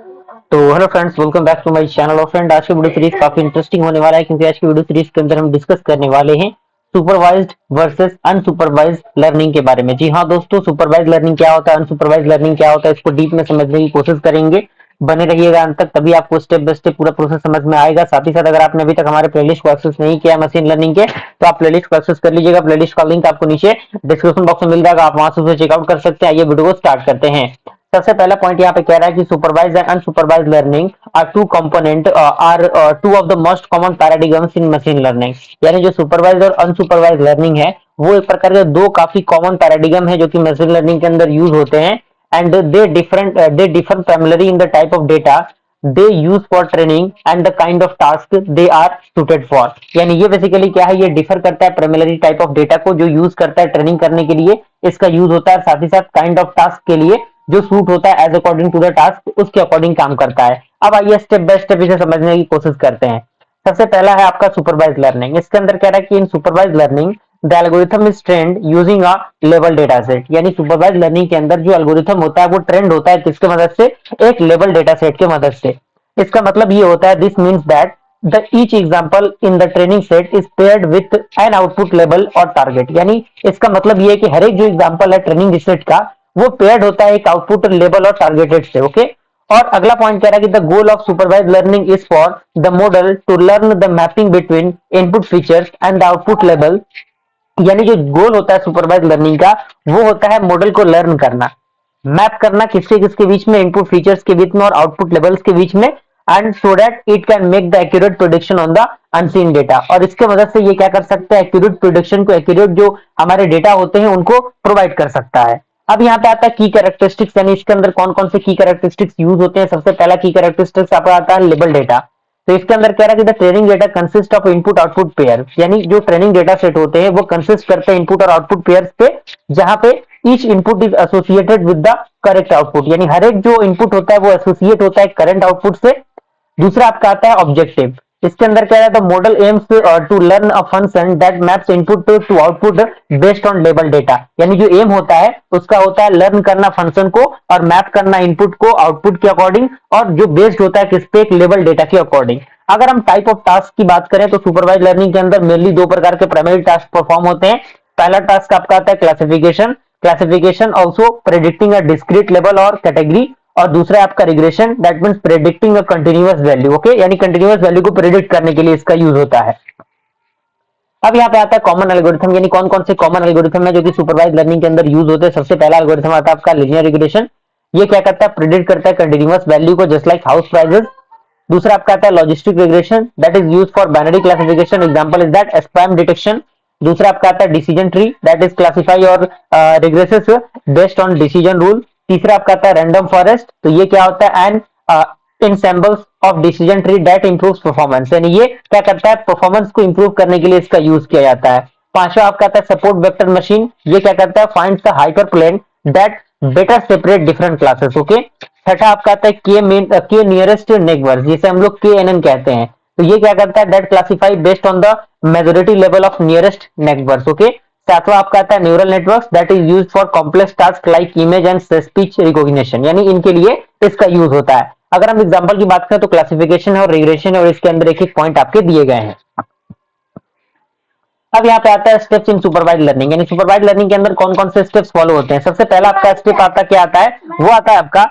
तो hello friends, welcome back to my channel. और friend, आज की वीडियो सीरीज काफी इंटरेस्टिंग होने वाला है, क्योंकि आज की वीडियो सीरीज के अंदर हम डिस्कस करने वाले हैं सुपरवाइज्ड वर्सेस अनसुपरवाइज्ड लर्निंग के बारे में। जी हाँ दोस्तों, सुपरवाइज्ड लर्निंग क्या होता है, अनसुपरवाइज्ड लर्निंग क्या होता है, इसको डीप में समझने की कोशिश करेंगे। बने रहिएगा अंत तक, तभी आपको स्टेप बाय स्टेप पूरा प्रोसेस समझ में आएगा। साथ ही साथ अगर आपने अभी तक हमारे प्लेलिस्ट को एक्सेस नहीं किया मशीन लर्निंग के, तो आप प्लेलिस्ट को एक्सेस कर लीजिएगा। प्लेलिस्ट का लिंक आपको नीचे डिस्क्रिप्शन बॉक्स में मिल जाएगा, आप वहां से उसे चेकआउट कर सकते हैं। ये वीडियो को स्टार्ट करते हैं। सबसे पहला पॉइंट यहाँ पे कह रहा है कि supervised and unsupervised learning are two component are two of the most common paradigms in machine learning. यानी जो सुपरवाइज्ड और अनसुपरवाइज्ड लर्निंग है, वो एक प्रकार के दो काफी कॉमन पैराडिगम है जो कि मशीन लर्निंग के अंदर यूज होते हैं। And they differ primary in the type of data they use for training and the kind of task they are suited for. यानी ये बेसिकली क्या है, ये डिफर करता है प्राइमरी टाइप ऑफ डेटा को जो यूज करता है ट्रेनिंग करने के लिए, इसका यूज होता है। साथ ही साथ काइंड ऑफ टास्क के लिए जो सूट होता है as according to the task, उसके अकॉर्डिंग काम करता है। अब आइए स्टेप बाय स्टेप इसे समझने की कोशिश करते हैं। सबसे पहला है आपका सुपरवाइज लर्निंग। इसके अंदर कह रहा है कि in supervise learning the algorithm is trend using a level data set. यानी सुपरवाइज लर्निंग के अंदर जो एल्गोरिथम होता है वो ट्रेंड होता है किसके मदद से, एक लेवल डेटा सेट के मदद से। इसका मतलब ये होता है, this means that the each example in the training set is paired with an output level और टारगेट। यानी इसका मतलब ये है कि हर एक जो एग्जाम्पल है ट्रेनिंग सेट का, वो पेयर्ड होता है एक आउटपुट लेवल और टारगेटेड से। ओके। और अगला पॉइंट कह रहा है कि the goal of supervise learning is for the model to learn the mapping between input features and the output level. यानी जो गोल होता है सुपरवाइज लर्निंग का, वो होता है मॉडल को लर्न करना, मैप करना किसके किसके बीच में, इनपुट फीचर्स के बीच में और आउटपुट लेवल्स के बीच में। And so that it can make the accurate prediction on the unseen data. और इसके मदद से ये क्या कर सकता है, एक्यूरेट प्रोडिक्शन को, एक्यूरेट जो हमारे डेटा होते हैं उनको प्रोवाइड कर सकता है। अब यहाँ पे आता है की कैरेक्टरिस्टिक्स, यानी इसके अंदर कौन कौन से की कैरेक्टरिस्टिक्स यूज होते हैं। सबसे पहला की कैरेक्टरिस्टिक्स आपका आता है लेबल डेटा। तो इसके अंदर कह रहा है कि the training data consist of input output pair. यानी जो ट्रेनिंग डेटा सेट होते हैं वो कंसिस्ट करते हैं इनपुट और आउटपुट पेयर पे, जहां पे each input is associated with the correct output. यानी हर एक जो इनपुट होता है वो एसोसिएट होता है करंट आउटपुट से। दूसरा आपका आता है ऑब्जेक्टिव। इसके अंदर क्या है, the model aims to learn a function that maps input to output based on label data. यानी जो एम होता है उसका होता है लर्न करना फंक्शन को और मैप करना इनपुट को आउटपुट के अकॉर्डिंग, और जो बेस्ड होता है किस पे, एक लेबल डेटा के अकॉर्डिंग। अगर हम टाइप ऑफ टास्क की बात करें तो सुपरवाइज लर्निंग के अंदर मेनली दो प्रकार के प्राइमरी टास्क परफॉर्म होते हैं। पहला टास्क आपका आता है classification, classification also predicting a discrete level और कैटेगरी। और दूसरा है आपका regression, that means predicting a continuous value. Okay, यानी कंटीन्यूअस वैल्यू को प्रेडिक्ट करने के लिए इसका यूज होता है। अब यहाँ पे आता है कॉमन एल्गोरिथम, यानी कौन कौन से कॉमन एल्गोरिथम है जो कि सुपरवाइज लर्निंग के अंदर यूज होते हैं। सबसे पहला एल्गोरिथम आता है आपका लीनियर रिग्रेशन। ये क्या करता है, प्रेडिक्ट करता है कंटीन्यूअस वैल्यू को, जस्ट लाइक हाउस प्राइजेस। दूसरा आपका आता है logistic regression, that is used for binary classification, example is that spam detection. दूसरा आपका आता है decision tree, that is classify और regresses based on decision rule. तीसरा आपका आता है रैंडम फॉरेस्ट, तो ये क्या होता है, and ensembles of decision tree that improves performance. यानी ये क्या करता है, परफॉर्मेंस को इंप्रूव करने के लिए इसका यूज किया जाता है। पांचवा आपका आता है सपोर्ट वेक्टर मशीन। ये क्या करता है, finds the hyperplane that better separate different classes. Okay. छठा आपका आता है के नियरेस्ट नेबर्स, जिसे हम लोग के एन एन कहते हैं। तो ये क्या करता है, that classify based on the majority level of nearest neighbours. Okay. सातवां आपका आता है neural network, that is used for complex task like image and speech recognition. यानी इनके लिए इसका यूज होता है। अगर हम एग्जांपल की बात करें तो क्लासिफिकेशन है और रिग्रेशन है, और इसके अंदर एक एक पॉइंट आपके दिए गए हैं। अब यहाँ पे आता है स्टेप्स इन सुपरवाइज लर्निंग, यानी सुपरवाइज लर्निंग के अंदर कौन कौन से स्टेप्स फॉलो होते हैं। सबसे पहला आपका स्टेप आता क्या आता है, वो आता है आपका,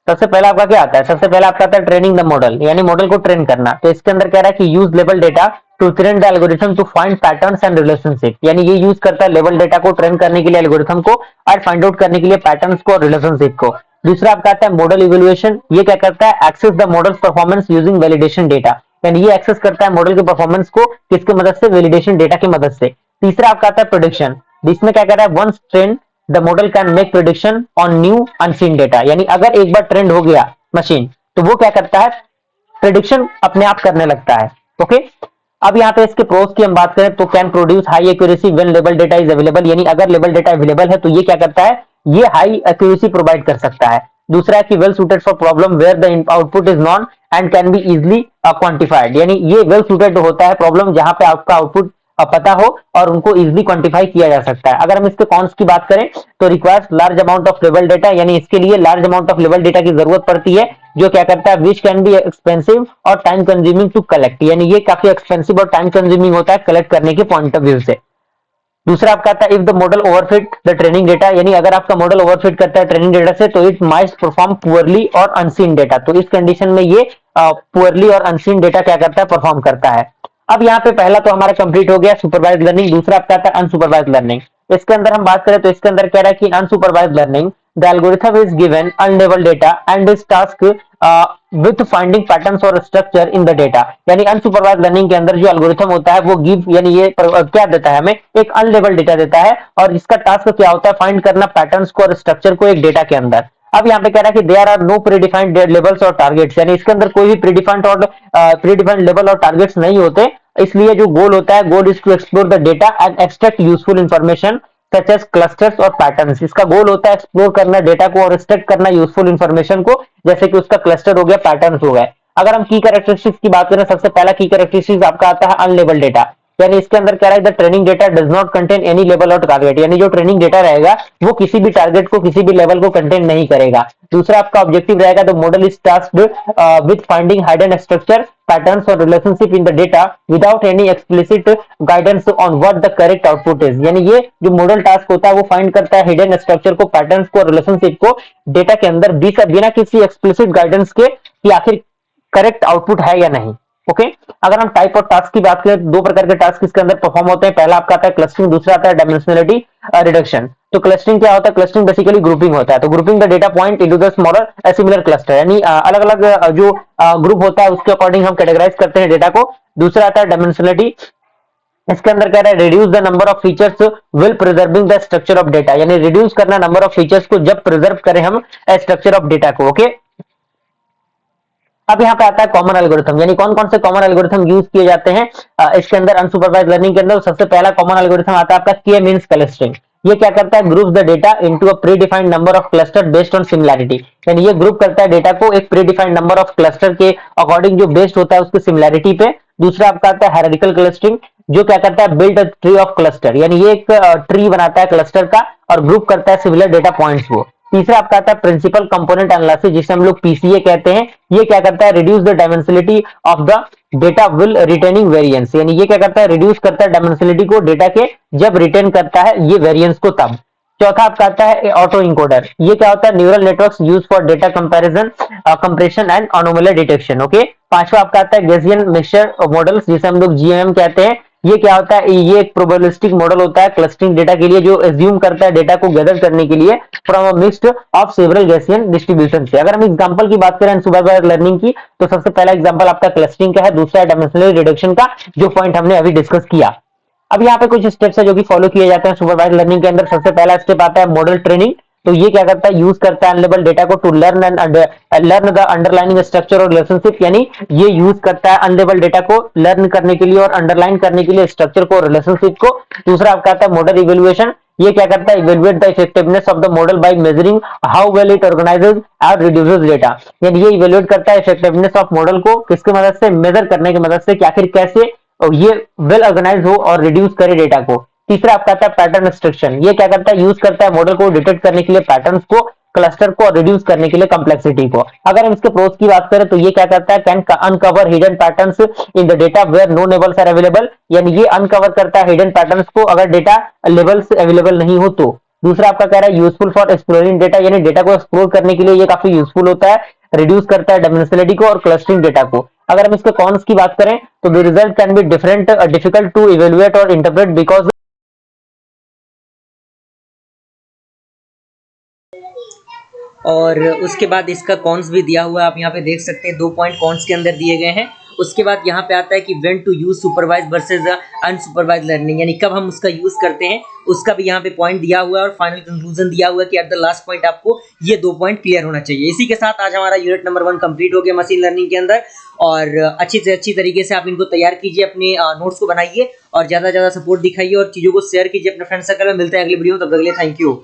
सबसे पहला आपका क्या आता है, सबसे पहला आपका आता है ट्रेनिंग द मॉडल, यानी मॉडल को ट्रेन करना। तो इसके अंदर कह रहा है कि use level data to train the algorithm to find patterns and relationship. यानी ये यूज करता है लेवल डेटा को ट्रेन करने के लिए एल्गोरिथम को, और फाइंड आउट करने के लिए पैटर्न्स को और रिलेशनशिप को। दूसरा आपका आता है मॉडल इवेल्युएशन। ये क्या करता है, access the model performance using validation data. यानी ये एक्सेस करता है मॉडल के परफॉर्मेंस को किसकी मदद से, वैलिडेशन डेटा की मदद से। तीसरा आपका आता है प्रोडिक्शन, जिसमें क्या कर रहा है, once train the model can make prediction on new unseen data. यानी अगर एक बार ट्रेंड हो गया मशीन, तो वो क्या करता है, प्रेडिक्शन अपने आप करने लगता है। ओके। अब यहाँ पे इसके प्रोस की हम बात करें तो can produce high accuracy when level data is available. यानी अगर लेवल डेटा अवेलेबल है तो ये क्या करता है, ये हाई एक्यूरेसी प्रोवाइड कर सकता है। दूसरा है कि well suited for problem where the output is known and can be easily quantified. यानी ये वेल सुटेड होता है प्रॉब्लम जहां पे आपका आउटपुट पता हो और उनको इजिली क्वांटिफाई किया जा सकता है। अगर हम इसके कॉन्स की बात करें तो requires large amount of level data, यानी इसके लिए large amount of level data की जरूरत पड़ती है, जो क्या करता है विच कैन बी एक्सपेंसिव और टाइम कंज्यूमिंग टू कलेक्ट, यानी ये काफी एक्सपेंसिव और टाइम कंज्यूमिंग होता है कलेक्ट करने के पॉइंट ऑफ व्यू से। दूसरा आपका आता है if the model overfit the training data, यानी अगर आपका मॉडल ओवरफिट करता है ट्रेनिंग डेटा से तो इट माइट परफॉर्म पुअरली और अनसीन डेटा, तो इस कंडीशन में ये पुअरली और अनसीन डेटा क्या करता है परफॉर्म करता है। अब यहाँ पे पहला तो हमारा कंप्लीट हो गया सुपरवाइज लर्निंग। दूसरा आपका आता है अनसुपरवाइज लर्निंग। इसके अंदर हम बात करें तो इसके अंदर कह रहा है कि unsupervise learning the algorithm is given unlabelled data and is task with finding patterns और स्ट्रक्चर इन द डेटा, यानी अनसुपरवाइज लर्निंग के अंदर जो एल्गोरिथम होता है वो गिव, यानी ये क्या देता है हमें एक अनलेबल्ड डेटा देता है और इसका टास्क क्या होता है फाइंड करना पैटर्न्स को और स्ट्रक्चर को एक डेटा के अंदर। अब यहाँ पे कह रहा है कि there are no predefined levels और टारगेट्स, यानी इसके अंदर कोई भी प्रीडिफाइंड लेवल और टारगेट्स नहीं होते, इसलिए जो गोल होता है goal is to explore the data and extract useful information such as clusters और पैटर्न्स। इसका गोल होता है एक्सप्लोर करना डेटा को और एक्सट्रैक्ट करना यूजफुल इंफॉर्मेशन को, जैसे कि उसका क्लस्टर हो गया पैटर्न्स हो गए। अगर हम की कैरेक्टरिस्टिक्स की बात करें, सबसे पहला की कैरेक्टरिस्टिक्स आपका आता है अनलेबल डेटा, यानी इसके अंदर कह रहा है the training data does not contain any level और टारगेट, यानी जो ट्रेनिंग डेटा रहेगा वो किसी भी टारगेट को किसी भी लेवल को कंटेन नहीं करेगा। दूसरा आपका ऑब्जेक्टिव रहेगा the model is tasked with finding hidden structure patterns और relationship in the data without any explicit guidance on what the correct output is, यानी ये जो मॉडल टास्क होता है वो फाइंड करता है हिडन स्ट्रक्चर को, पैटर्न्स को, रिलेशनशिप को डेटा के अंदर बिना किसी एक्सप्लिसिट गाइडेंस के कि आखिर करेक्ट आउटपुट है या नहीं। ओके अगर हम टाइप ऑफ टास्क की बात करें तो दो प्रकार के टास्क इसके अंदर परफॉर्म होते हैं। पहला आपका आता है क्लस्टरिंग, दूसरा आता है डायमेंशनलिटी रिडक्शन। तो क्लस्टरिंग क्या होता है? क्लस्टरिंग बेसिकली ग्रुपिंग होता है, तो grouping the data point into the smaller similar cluster, यानी अलग अलग जो ग्रुप होता है उसके अकॉर्डिंग हम कैटेगराइज करते हैं डेटा को। दूसरा आता है डायमेंशनलिटी, इसके अंदर कह रहा है reduce the number of features will preserving the structure of data, यानी रिड्यूस करना नंबर ऑफ फीचर्स को जब प्रिजर्व करें हम स्ट्रक्चर ऑफ डेटा को। ओके अब यहाँ पे आता है कॉमन एल्गोरिथम, यानी कौन कौन से कॉमन एल्गोरिथम यूज किए जाते हैं इसके अंदर अनसुपरवाइज लर्निंग के अंदर। सबसे पहला कॉमन एल्गोरिथम आता है आपका के मींस क्लस्टरिंग। ये क्या करता है? Group the data into a pre defined number of cluster based on similarity, यानी ये ग्रुप करता है डेटा को एक pre defined number of cluster के अकॉर्डिंग जो बेस्ड होता है उसकी सिमिलैरिटी पे। दूसरा आपका आता है हायरार्किकल क्लस्टरिंग, जो क्या करता है build a tree of cluster, यानी ये एक ट्री बनाता है क्लस्टर का और ग्रुप करता है सिमिलर डेटा पॉइंट्स को। तीसरा आपका आता है प्रिंसिपल कंपोनेंट एनालिसिस, जिसे हम लोग पीसीए कहते हैं। ये क्या करता है? Reduce the dimensionality of the data will retaining variance, यानी ये क्या करता है? रिड्यूस करता है डायमेंशनलिटी को डेटा के जब रिटेन करता है ये वेरिएंस को तब। चौथा आपका आता है ऑटो इनकोडर, ये क्या होता है? Neural networks use for data comparison compression and anomaly detection. Okay पांचवा आपका आता है गैसियन मिक्सचर मॉडल्स, जिसे हम लोग जीएमएम कहते हैं। ये क्या होता है? ये एक प्रोबेबिलिस्टिक मॉडल होता है क्लस्टरिंग डेटा के लिए, जो एज्यूम करता है डेटा को गैदर करने के लिए from a mixed of several Gaussian distribution से। अगर हम एग्जांपल की बात करें सुपरवाइज्ड लर्निंग की, तो सबसे पहला एग्जांपल आपका क्लस्टरिंग का है, दूसरा डायमेंशनल रिडक्शन का, जो पॉइंट हमने अभी डिस्कस किया। अब यहाँ पे कुछ स्टेप्स है जो कि फॉलो किए जाते हैं सुपरवाइज्ड लर्निंग के अंदर। सबसे पहला स्टेप आता है मॉडल ट्रेनिंग, तो ये क्या करता है? यूज करता है अनलेबल डेटा को to learn the underlining structure और रिलेशनशिप, यानी ये यूज करता है अनलेबल डेटा को लर्न करने के लिए और अंडरलाइन करने के लिए स्ट्रक्चर को, रिलेशनशिप को। दूसरा आपका आता है मॉडल इवेल्युएशन, ये क्या करता है? Evaluate the effectiveness of the model by measuring how well it organises and reduces data, यानी ये इवेल्युएट करता है इफेक्टिवनेस ऑफ मॉडल को किसकी मदद से? मेजर करने की मदद से कि आखिर कैसे ये वेल ऑर्गेनाइज हो और रिड्यूस करे डेटा को। तीसरा आपका आता है पैटर्न एक्सट्रैक्शन, ये क्या करता है? यूज करता है मॉडल को डिटेक्ट करने के लिए पैटर्न्स को, क्लस्टर को, और रिड्यूस करने के लिए कॉम्प्लेक्सिटी को। अगर हम इसके प्रोस की बात करें तो ये क्या करता है? Can uncover hidden patterns in the data where no labels are available, यानी ये अनकवर करता है हिडन पैटर्न्स को अगर डेटा लेबल्स अवेलेबल नहीं हो तो। दूसरा आपका कह रहा है यूजफुल फॉर एक्सप्लोरिंग डेटा, यानी डेटा को एक्सप्लोर करने के लिए ये काफी यूजफुल होता है, रिड्यूस करता है डायमेंशनलिटी को और क्लस्टरिंग डेटा को। अगर हम इसके कॉन्स की बात करें तो the result can be different difficult to evaluate और इंटरप्रेट बिकॉज और उसके बाद इसका कॉन्स भी दिया हुआ है, आप यहाँ पे देख सकते हैं 2 पॉइंट कॉन्स के अंदर दिए गए हैं। उसके बाद यहाँ पे आता है कि when to use supervise versus unsupervise learning, यानी कब हम उसका यूज करते हैं उसका भी यहाँ पे पॉइंट दिया हुआ है और फाइनल कंक्लूजन दिया हुआ है कि एट द लास्ट पॉइंट आपको ये 2 पॉइंट क्लियर होना चाहिए। इसी के साथ आज हमारा यूनिट नंबर 1 कंप्लीट हो गया मशीन लर्निंग के अंदर, और अच्छी से अच्छी तरीके से आप इनको तैयार कीजिए, अपने नोट्स को बनाइए और ज़्यादा से ज़्यादा सपोर्ट दिखाइए और चीज़ों को शेयर कीजिए अपने फ्रेंड सर्कल में। मिलते हैं अगली वीडियो में, तब तक के लिए थैंक यू।